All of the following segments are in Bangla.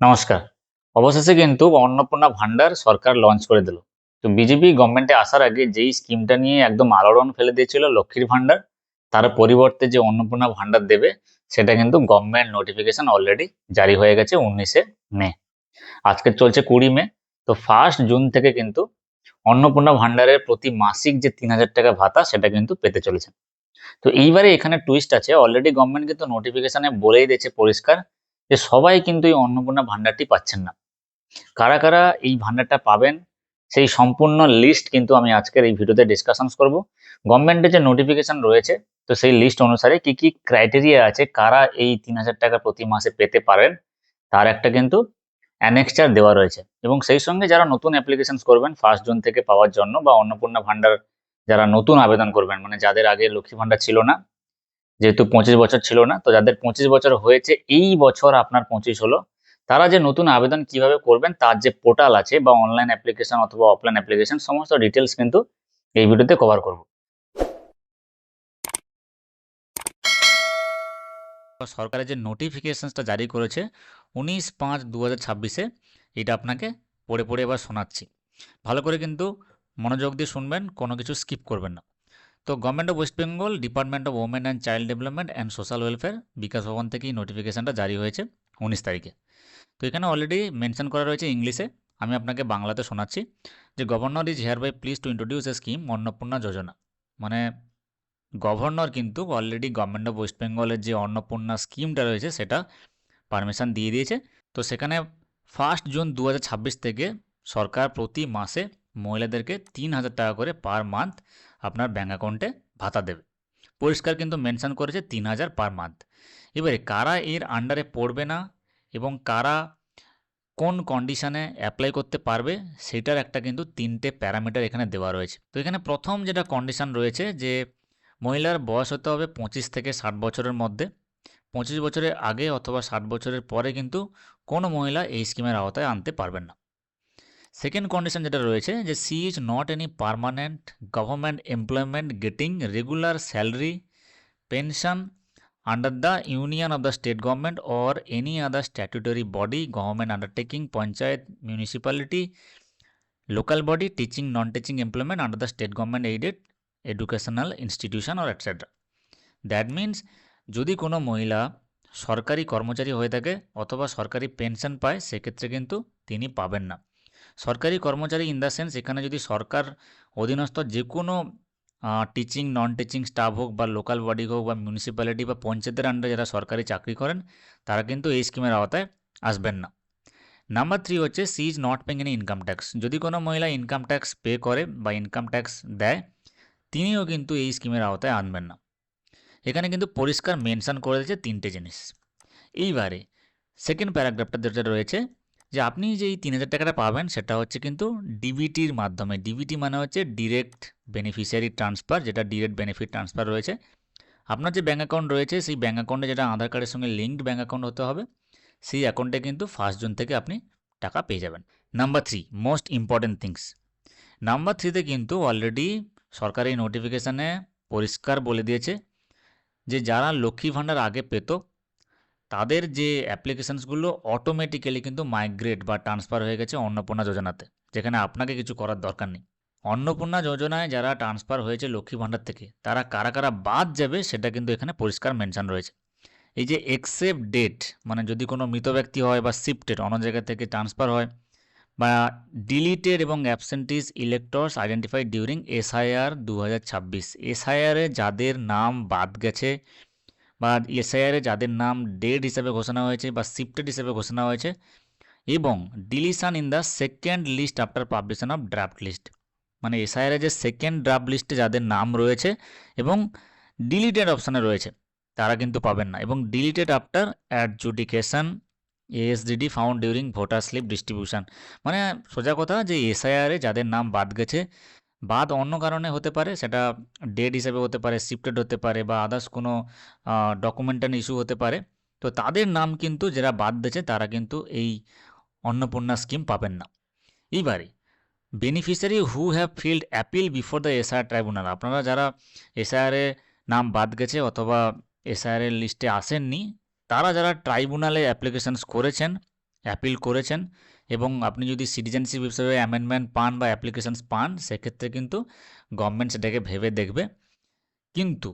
নমস্কার। অবশেষে কিন্তু অন্নপূর্ণা ভান্ডার সরকার লঞ্চ করে দিল। তো বিজেপি গভর্নমেন্টে আসার আগে যেই স্কিমটা নিয়ে একদম আলোড়ন ফেলে দিয়েছিল লক্ষ্মীর ভান্ডার, তার পরিবর্তে যে অন্নপূর্ণা ভান্ডার দেবে সেটা কিন্তু গভর্নমেন্ট নোটিফিকেশন অলরেডি জারি হয়ে গেছে 19শে মে। আজকে চলছে 20 মে। তো 1 জুন থেকে কিন্তু অন্নপূর্ণা ভান্ডারের প্রতি মাসিক যে 3000 টাকা ভাতা সেটা কিন্তু পেতে চলেছে। তো এইবারে এখানে টুইস্ট আছে, অলরেডি গভর্নমেন্ট কিন্তু নোটিফিকেশনে বলেই দিয়েছে পরিষ্কার যে সবাই কিন্তু এই অন্নপূর্ণা ভান্ডারটি পাচ্ছেন না। কারা কারা এই ভান্ডারটা পাবেন সেই সম্পূর্ণ লিস্ট কিন্তু আমি আজকের এই ভিডিওতে ডিসকাশনস করব। গভর্নমেন্টের যে নোটিফিকেশন রয়েছে, তো সেই লিস্ট অনুসারে কি কি ক্রাইটেরিয়া আছে কারা এই 3000 টাকা প্রতি মাসে পেতে পারেন, তার একটা কিন্তু অ্যানেক্সচার দেওয়া রয়েছে। এবং সেই সঙ্গে যারা নতুন অ্যাপ্লিকেশন করবেন 1 জুন থেকে পাওয়ার জন্য, বা অন্নপূর্ণা ভান্ডার যারা নতুন আবেদন করবেন, মানে যাদের আগে লক্ষ্মী ভান্ডার ছিল না, যেহেতু 25 বছর ছিল না, তো যাদের 25 বছর হয়েছে, এই বছর আপনার 25 হলো, তারা যে নতুন আবেদন কিভাবে করবেন তার যে পোর্টাল আছে বা অনলাইন অ্যাপ্লিকেশন অথবা অফলাইন অ্যাপ্লিকেশন, সমস্ত ডিটেলস কিন্তু এই ভিডিওতে কভার করব। সরকারের যে নোটিফিকেশনসটা জারি করেছে 19/5/2026-এ, এটা আপনাকে পড়ে পড়ে এবার শোনাচ্ছি। ভালো করে কিন্তু মনোযোগ দিয়ে শুনবেন, কোনো কিছু স্কিপ করবেন না। তো government of West Bengal, department of women and child development and social welfare, Bikash Bhavan থেকে এই নোটিফিকেশনটা জারি হয়েছে 19 তারিখে। তো এখানে অলরেডি মেনশন করা রয়েছে ইংলিশে, আমি আপনাকে বাংলাতে শোনাচ্ছি যে governor is hereby please to introduce a scheme Annapurna Yojana. মানে গভর্নর কিন্তু অলরেডি গভর্নমেন্ট অফ ওয়েস্ট বেঙ্গলের যে অন্নপূর্ণা স্কিমটা রয়েছে সেটা পারমিশন দিয়ে দিয়েছে। তো সেখানে 1 জুন 2026 থেকে সরকার প্রতি মাসে মহিলাদেরকে 3000 টাকা করে পার মান্থ আপনার ব্যাঙ্ক অ্যাকাউন্টে ভাতা দেবে। পরিষ্কার কিন্তু মেনশন করেছে 3000 পার মান্থ। এবারে কারা এর আন্ডারে পড়বে না এবং কারা কোন কন্ডিশনে অ্যাপ্লাই করতে পারবে সেটার একটা কিন্তু 3টে প্যারামিটার এখানে দেওয়া রয়েছে। তো এখানে প্রথম যেটা কন্ডিশন রয়েছে যে মহিলার বয়স হতে হবে 25 থেকে 60 বছরের মধ্যে। 25 বছরের আগে অথবা 60 বছরের পরে কিন্তু কোনো মহিলা এই স্কিমের আওতায় আনতে পারবেন না। সেকেন্ড কন্ডিশন যেটা রয়েছে যে she is not any permanent government employment getting regular salary pension under the union of the state government or any other statutory body, government undertaking, panchayat, municipality, local body, teaching, non-teaching employment under the state government aided educational institution or etc. That means যদি কোনো মহিলা সরকারি কর্মচারী হয়ে থাকে অথবা সরকারি পেনশন পায়, সেক্ষেত্রে কিন্তু তিনি পাবেন না। সরকারি কর্মচারী ইন দ্য সেন্স, এখানে যদি সরকার অধীনস্থ যে কোনো টিচিং নন টিচিং স্টাফ হোক বা লোকাল বডি হোক বা মিউনিসিপ্যালিটি বা পঞ্চায়েতের আন্ডারে যারা সরকারি চাকরি করেন, তারা কিন্তু এই স্কিমের আওতায় আসবেন না। নাম্বার 3 হচ্ছে she is not paying any income tax. যদি কোনো মহিলা ইনকাম ট্যাক্স পে করে বা ইনকাম ট্যাক্স দেয়, তিনিও কিন্তু এই স্কিমের আওতায় আনবেন না। এখানে কিন্তু পরিষ্কার মেনশন করে দিয়েছে 3টে জিনিস। এইবারে সেকেন্ড প্যারাগ্রাফটা যেটা রয়েছে যে আপনি যে এই 3000 টাকাটা পাবেন সেটা হচ্ছে কিন্তু ডিবিটির মাধ্যমে। ডিবিটি মানে হচ্ছে ডিরেক্ট বেনিফিশিয়ারি ট্রান্সফার, যেটা ডিরেক্ট বেনিফিট ট্রান্সফার রয়েছে। আপনার যে ব্যাঙ্ক অ্যাকাউন্ট রয়েছে সেই ব্যাঙ্ক অ্যাকাউন্টে, যেটা আধার কার্ডের সঙ্গে লিঙ্কড ব্যাঙ্ক অ্যাকাউন্ট হতে হবে, সেই অ্যাকাউন্টে কিন্তু 1 জুন থেকে আপনি টাকা পেয়ে যাবেন। Number 3 most important things. Number 3তে কিন্তু অলরেডি সরকারি নোটিফিকেশানে পরিষ্কার বলে দিয়েছে যে যারা লক্ষ্মী ভাণ্ডার আগে পেত, তাদের যে অ্যাপ্লিকেশানসগুলো অটোমেটিক্যালি কিন্তু মাইগ্রেট বা ট্রান্সফার হয়ে গেছে অন্নপূর্ণা যোজনাতে, যেখানে আপনাকে কিছু করার দরকার নেই। অন্নপূর্ণা যোজনায় যারা ট্রান্সফার হয়েছে লক্ষ্মী ভাণ্ডার থেকে, তারা কারা কারা বাদ যাবে সেটা কিন্তু এখানে পরিষ্কার মেনশন রয়েছে। এই যে এক্সেপ্ট ডেট, মানে যদি কোনো মৃত ব্যক্তি হয় বা শিফটেড অন্য জায়গা থেকে ট্রান্সফার হয়, বা ডিলিটেড এবং অ্যাবসেন্টিস ইলেক্টর্স আইডেন্টিফাইড ডিউরিং এসআইআর 2026, এসআইআরে যাদের নাম বাদ গেছে বা এসআইআরে যাদের নাম ডেড হিসেবে ঘোষণা হয়েছে বা শিফটেড হিসেবে ঘোষণা হয়েছে, এবং deletion in the second list after publication of draft list, মানে এসআইআরে যে সেকেন্ড ড্রাফট লিস্টে যাদের নাম রয়েছে এবং ডিলিটেড অপশানে রয়েছে, তারা কিন্তু পাবেন না। এবং deleted after adjudication ASDD found during voter slip distribution, মানে সোজা কথা যে এসআইআরে যাদের নাম বাদ গেছে, বাদ অন্য কারণে হতে পারে, সেটা ডেড হিসেবে হতে পারে, শিফটেড হতে পারে, বা আদার্স কোনো ডকুমেন্টারি ইস্যু হতে পারে, তো তাদের নাম কিন্তু যারা বাদ দিয়েছে তারা কিন্তু এই অন্নপূর্ণা স্কিম পাবেন না। এইবারে beneficiary who have field appeal before the SIR tribunal, আপনারা যারা এসআইআরে নাম বাদ গেছে অথবা এসআইআরের লিস্টে আসেননি, তারা যারা ট্রাইব্যুনালে অ্যাপ্লিকেশানস করেছেন অ্যাপিল করেছেন এবং আপনি যদি সিটিজেনশিপ হিসেবে অ্যামেন্ডমেন্ট পান বা অ্যাপ্লিকেশানস পান, সেক্ষেত্রে কিন্তু গভর্নমেন্ট সেটাকে ভেবে দেখবে। কিন্তু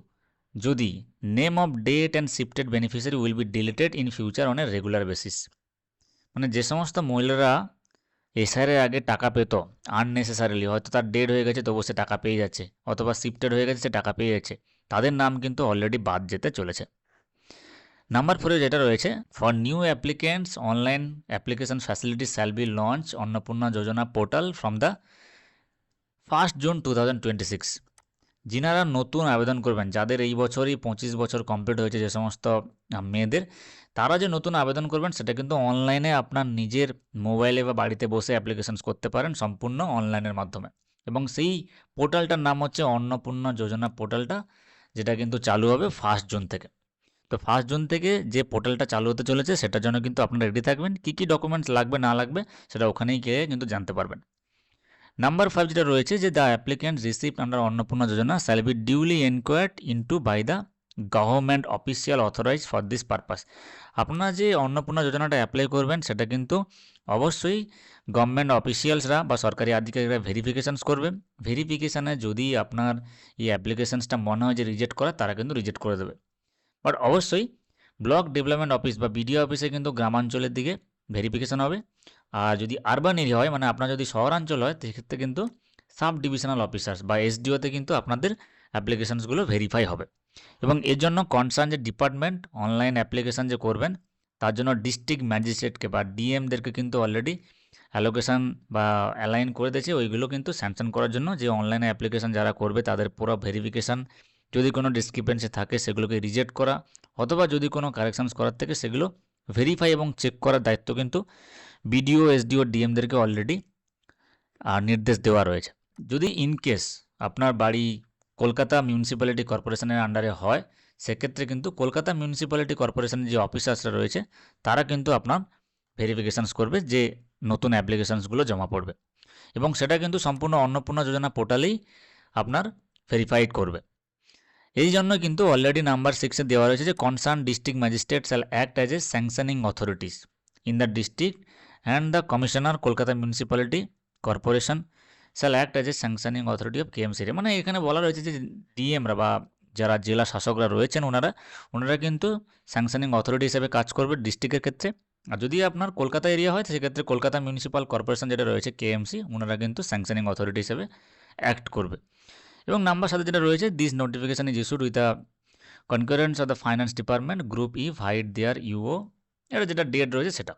যদি name of dead and shifted beneficiary will be deleted in future on a regular basis, মানে যে সমস্ত মহিলারা এসআইআর এর আগে টাকা পেত আননেসেসারিলি, হয়তো তার ডেট হয়ে গেছে তবু সে টাকা পেয়ে যাচ্ছে, অথবা শিফটেড হয়ে গেছে সে টাকা পেয়ে যাচ্ছে, তাদের নাম কিন্তু অলরেডি বাদ যেতে চলেছে। নাম্বার 4 যেটা রয়েছে, for new applicants online application facility shall be launch Annapurna Yojana portal from the 1 June 2026। যিনারা নতুন আবেদন করবেন, যাদের এই বছরই 25 বছর কমপ্লিট হয়েছে, যে সমস্ত মেয়েদের, তারা যে নতুন আবেদন করবেন সেটা কিন্তু অনলাইনে আপনার নিজের মোবাইলে বা বাড়িতে বসে অ্যাপ্লিকেশনস করতে পারেন সম্পূর্ণ অনলাইনের মাধ্যমে। এবং সেই পোর্টালটার নাম হচ্ছে অন্নপূর্ণা যোজনা পোর্টালটা, যেটা কিন্তু চালু হবে 1 জুন থেকে। তো 1 জুন থেকে যে পোর্টালটা চালু হতে চলেছে সেটার জন্য কিন্তু আপনারা রেডি থাকবেন। কী কী ডকুমেন্টস লাগবে না লাগবে সেটা ওখানেই গিয়ে কিন্তু জানতে পারবেন। নাম্বার 5 যেটা রয়েছে, যে the applicant received under Annapurna Yojana shall be duly enquired into by the government official authorise for this purpose. আপনারা যে অন্নপূর্ণা যোজনাটা অ্যাপ্লাই করবেন সেটা কিন্তু অবশ্যই গভর্নমেন্ট অফিসিয়ালসরা বা সরকারি আধিকারিকরা ভেরিফিকেশানস করবে। ভেরিফিকেশানে যদি আপনার এই অ্যাপ্লিকেশানসটা মনে হয় যে রিজেক্ট করা, তারা কিন্তু রিজেক্ট করে দেবে। বাট অবশ্যই ব্লক ডেভেলপমেন্ট অফিস বা বিডিও অফিসে কিন্তু গ্রামাঞ্চলের দিকে ভেরিফিকেশান হবে। আর যদি আরবান এরিয়া হয়, মানে আপনার যদি শহরাঞ্চল হয়, সেক্ষেত্রে কিন্তু সাব ডিভিশনাল অফিসার্স বা এসডিওতে কিন্তু আপনাদের অ্যাপ্লিকেশানসগুলো ভেরিফাই হবে। এবং এর জন্য কনসার্ন যে ডিপার্টমেন্ট অনলাইন অ্যাপ্লিকেশান যে করবেন, তার জন্য ডিস্ট্রিক্ট ম্যাজিস্ট্রেটকে বা ডিএমদেরকে কিন্তু অলরেডি অ্যালোকেশান বা অ্যালাইন করে দিয়েছে, ওইগুলো কিন্তু স্যাংশন করার জন্য, যে অনলাইনে অ্যাপ্লিকেশান যারা করবে তাদের পুরো ভেরিফিকেশান, যদি কোনো ডিসক্রিপেন্সি থাকে সেগুলোকে রিজেক্ট করা, অথবা যদি কোনো কারেকশানস করার থেকে সেগুলো ভেরিফাই এবং চেক করার দায়িত্ব কিন্তু বিডিও এসডিও ডিএমদেরকে অলরেডি নির্দেশ দেওয়া রয়েছে। যদি ইনকেস আপনার বাড়ি কলকাতা মিউনিসিপ্যালিটি কর্পোরেশনের আন্ডারে হয়, সেক্ষেত্রে কিন্তু কলকাতা মিউনিসিপ্যালিটি কর্পোরেশনের যে অফিসার্সরা রয়েছে তারা কিন্তু আপনার ভেরিফিকেশানস করবে, যে নতুন অ্যাপ্লিকেশানসগুলো জমা পড়বে, এবং সেটা কিন্তু সম্পূর্ণ অন্নপূর্ণা যোজনা পোর্টালেই আপনার ভেরিফাইড করবে। এই জন্য কিন্তু অলরেডি নাম্বার 6-এ দেওয়া রয়েছে যে concern district magistrate shall act as a sanctioning authorities in the district and the commissioner Kolkata municipality corporation shall act as a sanctioning authority of KMC. মানে এখানে বলা রয়েছে যে ডিএমরা বা যারা জেলা শাসকরা রয়েছেন ওনারা কিন্তু স্যাংশনিং অথরিটি হিসেবে কাজ করবে ডিস্ট্রিক্টের ক্ষেত্রে। আর যদি আপনার কলকাতা এরিয়া হয়, সেক্ষেত্রে কলকাতা মিউনিসিপ্যাল কর্পোরেশন যেটা রয়েছে কেএমসি, ওনারা কিন্তু স্যাংশনিং অথরিটি হিসেবে অ্যাক্ট করবে। এবং নাম্বার 7 যেটা রয়েছে, this notification is issued with the concurrence of the finance department group E vide their UO, এটা যেটা ডেট রয়েছে সেটা,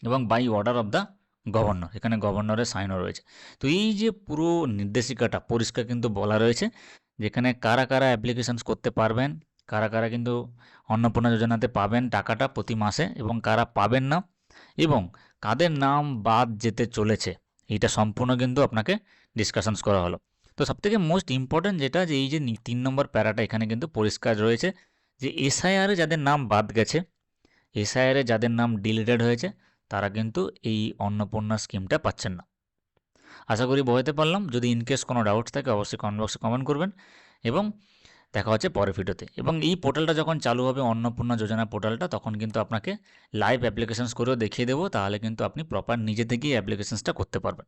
এবং by order of the governor, এখানে গভর্নরের সাইনও রয়েছে। তো এই যে পুরো নির্দেশিকাটা পরিষ্কার কিন্তু বলা রয়েছে, যেখানে কারা কারা অ্যাপ্লিকেশানস করতে পারবেন, কারা কারা কিন্তু অন্নপূর্ণা যোজনাতে পাবেন টাকাটা প্রতি মাসে, এবং কারা পাবেন না, এবং কাদের নাম বাদ যেতে চলেছে, এইটা সম্পূর্ণ কিন্তু আপনাকে ডিসকাশনস করা হলো। তো সবথেকে মোস্ট ইম্পর্ট্যান্ট যেটা, যে এই যে 3 নম্বর প্যারাটা এখানে কিন্তু পরিষ্কার রয়েছে, যে এসআইআরে যাদের নাম বাদ গেছে, এসআইআরে যাদের নাম ডিলিটেড হয়েছে, তারা কিন্তু এই অন্নপূর্ণা স্কিমটা পাচ্ছেন না। আশা করি বোঝাতে পারলাম। যদি ইনকেস কোনো ডাউটস থাকে অবশ্যই কমেন্ট বক্সে কমেন্ট করবেন, এবং দেখা হচ্ছে পরের ভিডিওতে। এবং এই পোর্টালটা যখন চালু হবে, অন্নপূর্ণা যোজনা পোর্টালটা, তখন কিন্তু আপনাকে লাইভ অ্যাপ্লিকেশনস করেও দেখিয়ে দেবো, তাহলে কিন্তু আপনি প্রপার নিজে থেকেই অ্যাপ্লিকেশনসটা করতে পারবেন।